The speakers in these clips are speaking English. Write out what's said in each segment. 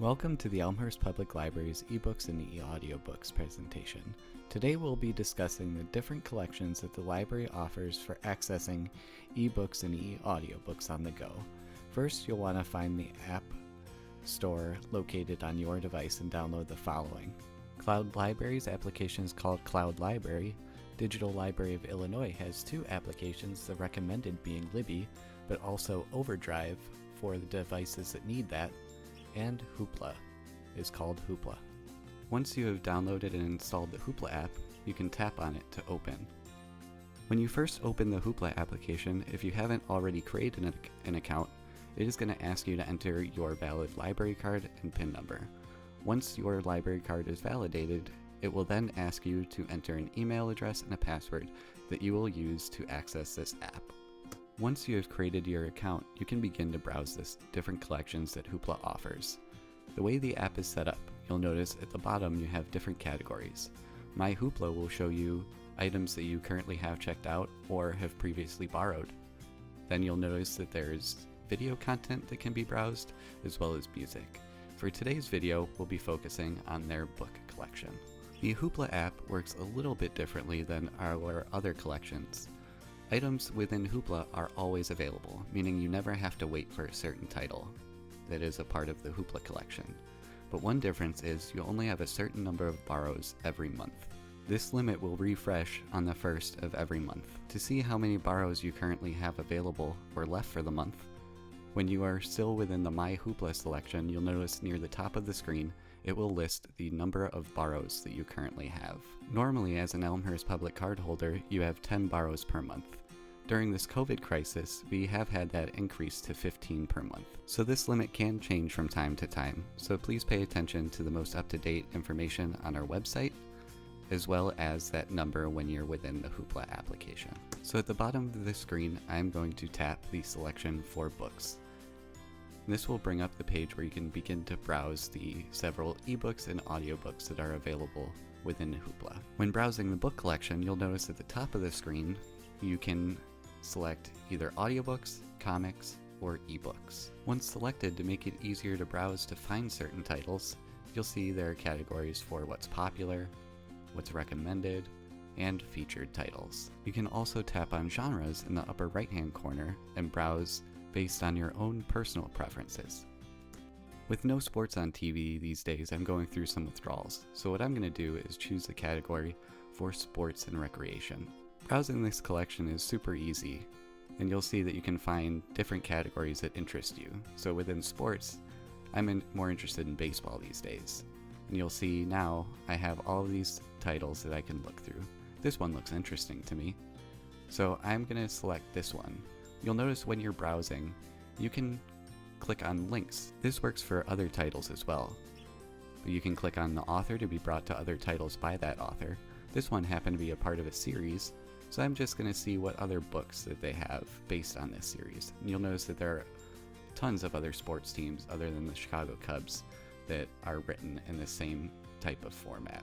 Welcome to the Elmhurst Public Library's eBooks and eAudiobooks presentation. Today we'll be discussing the different collections that the library offers for accessing eBooks and eAudiobooks on the go. First, you'll want to find the app store located on your device and download the following. Cloud Library's application is called Cloud Library. Digital Library of Illinois has two applications, the recommended being Libby, but also Overdrive for the devices that need that, and Hoopla is called Hoopla. Once you have downloaded and installed the Hoopla app, you can tap on it to open. When you first open the Hoopla application, if you haven't already created an account, it is going to ask you to enter your valid library card and PIN number. Once your library card is validated, it will then ask you to enter an email address and a password that you will use to access this app. Once you have created your account, you can begin to browse the different collections that Hoopla offers. The way the app is set up, you'll notice at the bottom you have different categories. My Hoopla will show you items that you currently have checked out or have previously borrowed. Then you'll notice that there's video content that can be browsed, as well as music. For today's video, we'll be focusing on their book collection. The Hoopla app works a little bit differently than our other collections. Items within Hoopla are always available, meaning you never have to wait for a certain title that is a part of the Hoopla collection. But one difference is you only have a certain number of borrows every month. This limit will refresh on the first of every month. To see how many borrows you currently have available or left for the month, when you are still within the My Hoopla selection, you'll notice near the top of the screen it will list the number of borrows that you currently have. Normally, as an Elmhurst public card holder, you have 10 borrows per month. During this COVID crisis, we have had that increase to 15 per month. So this limit can change from time to time, so please pay attention to the most up-to-date information on our website, as well as that number when you're within the Hoopla application. So at the bottom of the screen, I'm going to tap the selection for books. This will bring up the page where you can begin to browse the several ebooks and audiobooks that are available within Hoopla. When browsing the book collection, you'll notice at the top of the screen, you can select either audiobooks, comics, or ebooks. Once selected, to make it easier to browse to find certain titles, you'll see there are categories for what's popular, what's recommended, and featured titles. You can also tap on genres in the upper right-hand corner and browse based on your own personal preferences. With no sports on TV these days, I'm going through some withdrawals, so what I'm going to do is choose the category for sports and recreation. Browsing this collection is super easy, and you'll see that you can find different categories that interest you. So within sports, I'm more interested in baseball these days, and you'll see now I have all of these titles that I can look through. This one looks interesting to me, so I'm going to select this one. You'll notice when you're browsing, you can click on links. This works for other titles as well. You can click on the author to be brought to other titles by that author. This one happened to be a part of a series, so I'm just going to see what other books that they have based on this series. And you'll notice that there are tons of other sports teams other than the Chicago Cubs that are written in the same type of format.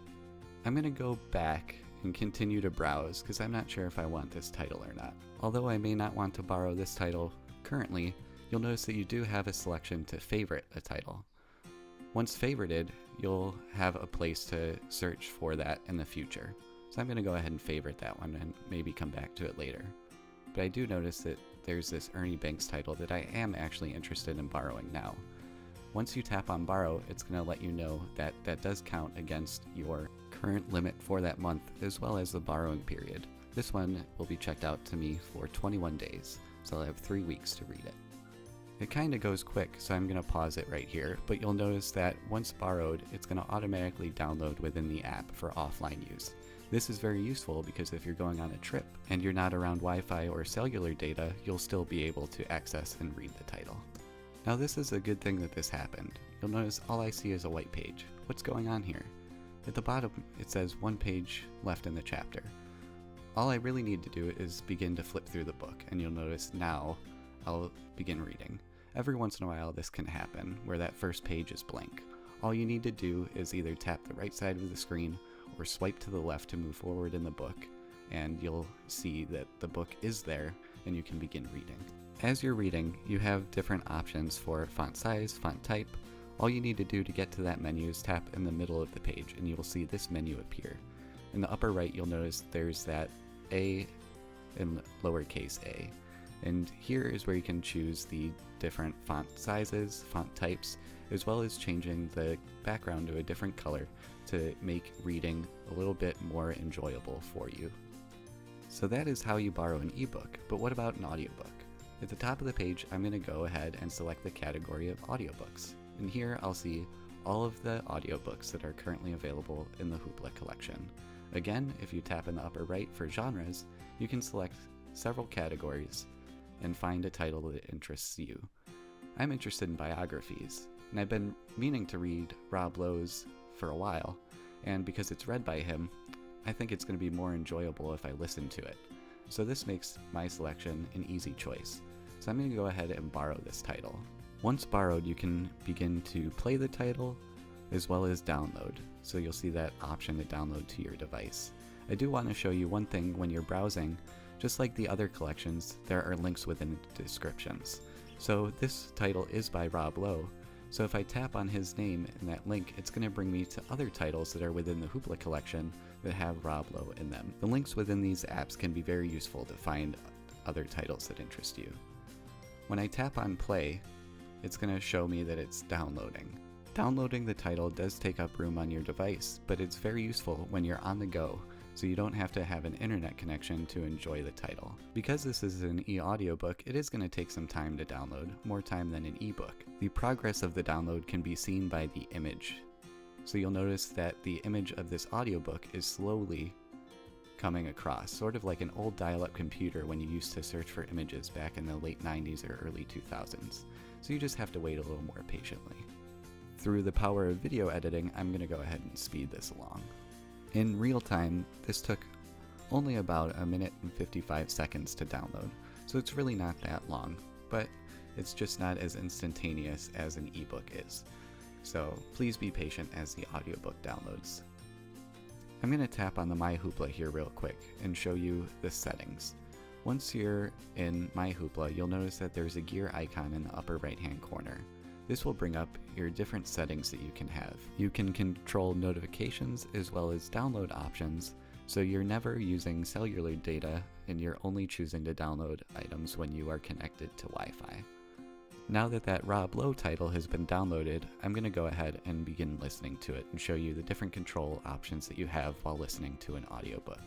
I'm going to go back and continue to browse because I'm not sure if I want this title or not. Although I may not want to borrow this title currently, you'll notice that you do have a selection to favorite a title. Once favorited, you'll have a place to search for that in the future. So I'm going to go ahead and favorite that one and maybe come back to it later. But I do notice that there's this Ernie Banks title that I am actually interested in borrowing now. Once you tap on borrow, it's going to let you know that that does count against your current limit for that month, as well as the borrowing period. This one will be checked out to me for 21 days, so I'll have 3 weeks to read it. It kind of goes quick, so I'm going to pause it right here, but you'll notice that once borrowed, it's going to automatically download within the app for offline use. This is very useful because if you're going on a trip and you're not around Wi-Fi or cellular data, you'll still be able to access and read the title. Now this is a good thing that this happened. You'll notice all I see is a white page. What's going on here? At the bottom it says 1 page left in the chapter. All I really need to do is begin to flip through the book, and you'll notice now I'll begin reading. Every once in a while this can happen, where that first page is blank. All you need to do is either tap the right side of the screen or swipe to the left to move forward in the book, and you'll see that the book is there and you can begin reading. As you're reading, you have different options for font size, font type, All you need to do to get to that menu is tap in the middle of the page and you will see this menu appear. In the upper right, you'll notice there's that A in lowercase a. And here is where you can choose the different font sizes, font types, as well as changing the background to a different color to make reading a little bit more enjoyable for you. So that is how you borrow an ebook, but what about an audiobook? At the top of the page, I'm going to go ahead and select the category of audiobooks. And here I'll see all of the audiobooks that are currently available in the Hoopla collection. Again, if you tap in the upper right for genres, you can select several categories and find a title that interests you. I'm interested in biographies, and I've been meaning to read Rob Lowe's for a while, and because it's read by him, I think it's going to be more enjoyable if I listen to it. So this makes my selection an easy choice. So I'm going to go ahead and borrow this title. Once borrowed, you can begin to play the title as well as download. So you'll see that option to download to your device. I do want to show you one thing when you're browsing. Just like the other collections, there are links within the descriptions. So this title is by Rob Lowe. So if I tap on his name in that link, it's going to bring me to other titles that are within the Hoopla collection that have Rob Lowe in them. The links within these apps can be very useful to find other titles that interest you. When I tap on play, it's going to show me that it's downloading. Downloading the title does take up room on your device, but it's very useful when you're on the go, so you don't have to have an internet connection to enjoy the title. Because this is an e-audiobook, it is going to take some time to download, more time than an ebook. The progress of the download can be seen by the image. So you'll notice that the image of this audiobook is slowly coming across, sort of like an old dial-up computer when you used to search for images back in the late 90s or early 2000s. So you just have to wait a little more patiently. Through the power of video editing, I'm going to go ahead and speed this along. In real time, this took only about 1 minute and 55 seconds to download, so it's really not that long, but it's just not as instantaneous as an ebook is. So please be patient as the audiobook downloads. I'm going to tap on the My Hoopla here real quick and show you the settings. Once you're in My Hoopla, you'll notice that there's a gear icon in the upper right hand corner. This will bring up your different settings that you can have. You can control notifications as well as download options, so you're never using cellular data and you're only choosing to download items when you are connected to Wi-Fi. Now that Rob Lowe title has been downloaded, I'm going to go ahead and begin listening to it and show you the different control options that you have while listening to an audiobook.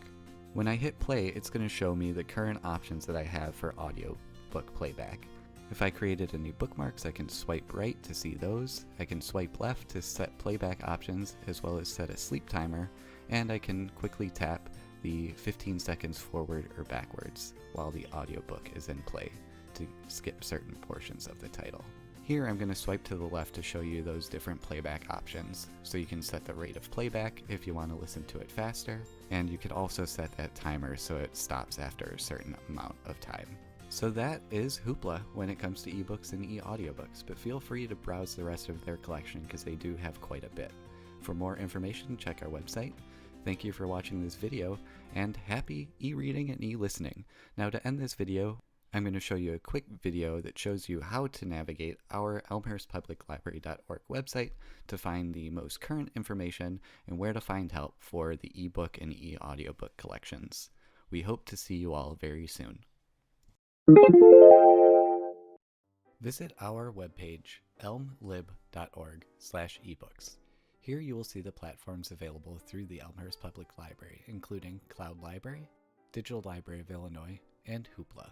When I hit play, it's going to show me the current options that I have for audiobook playback. If I created any bookmarks, I can swipe right to see those. I can swipe left to set playback options as well as set a sleep timer, and I can quickly tap the 15 seconds forward or backwards while the audiobook is in play to skip certain portions of the title. Here I'm going to swipe to the left to show you those different playback options. So you can set the rate of playback if you want to listen to it faster, and you could also set that timer so it stops after a certain amount of time. So that is Hoopla when it comes to ebooks and e-audiobooks, but feel free to browse the rest of their collection because they do have quite a bit. For more information, check our website. Thank you for watching this video, and happy e-reading and e-listening. Now to end this video, I'm going to show you a quick video that shows you how to navigate our elmhurstpubliclibrary.org website to find the most current information and where to find help for the ebook and e-audiobook collections. We hope to see you all very soon. Visit our webpage, elmlib.org/ebooks. Here you will see the platforms available through the Elmhurst Public Library, including Cloud Library, Digital Library of Illinois, and Hoopla.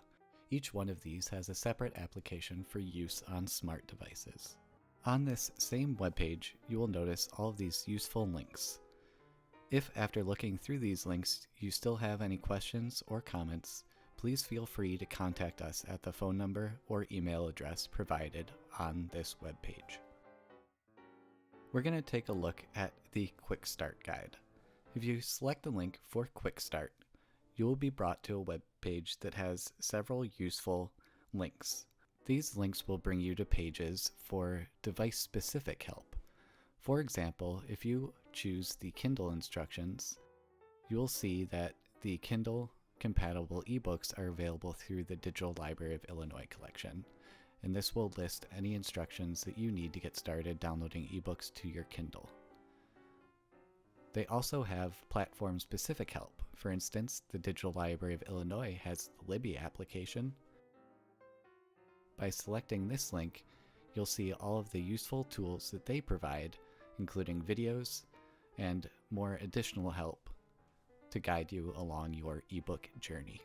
Each one of these has a separate application for use on smart devices. On this same webpage, you will notice all of these useful links. If after looking through these links you still have any questions or comments, please feel free to contact us at the phone number or email address provided on this webpage. We're going to take a look at the Quick Start Guide. If you select the link for Quick Start, you will be brought to a web page that has several useful links. These links will bring you to pages for device-specific help. For example, if you choose the Kindle Instructions, you will see that the Kindle compatible ebooks are available through the Digital Library of Illinois collection. and this will list any instructions that you need to get started downloading ebooks to your Kindle. They also have platform-specific help. For instance, the Digital Library of Illinois has the Libby application. By selecting this link, you'll see all of the useful tools that they provide, including videos and more additional help to guide you along your ebook journey.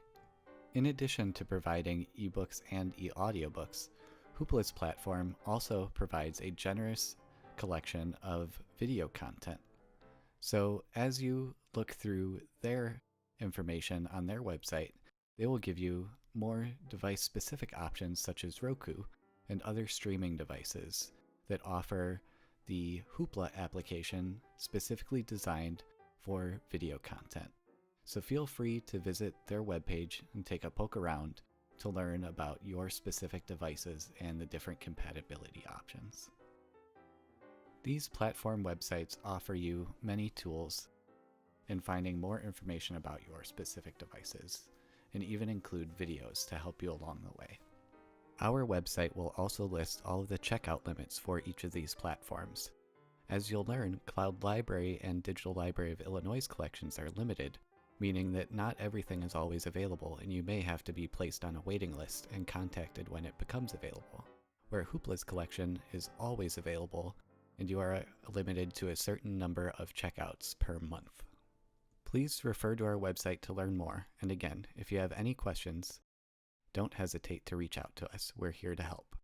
In addition to providing ebooks and eAudiobooks, Hoopla's platform also provides a generous collection of video content. So as you look through their information on their website, they will give you more device-specific options such as Roku and other streaming devices that offer the Hoopla application specifically designed for video content. So feel free to visit their webpage and take a poke around to learn about your specific devices and the different compatibility options. These platform websites offer you many tools in finding more information about your specific devices, and even include videos to help you along the way. Our website will also list all of the checkout limits for each of these platforms. As you'll learn, Cloud Library and Digital Library of Illinois collections are limited, meaning that not everything is always available, and you may have to be placed on a waiting list and contacted when it becomes available. Where Hoopla's collection is always available, and you are limited to a certain number of checkouts per month. Please refer to our website to learn more, and again, if you have any questions, don't hesitate to reach out to us. We're here to help.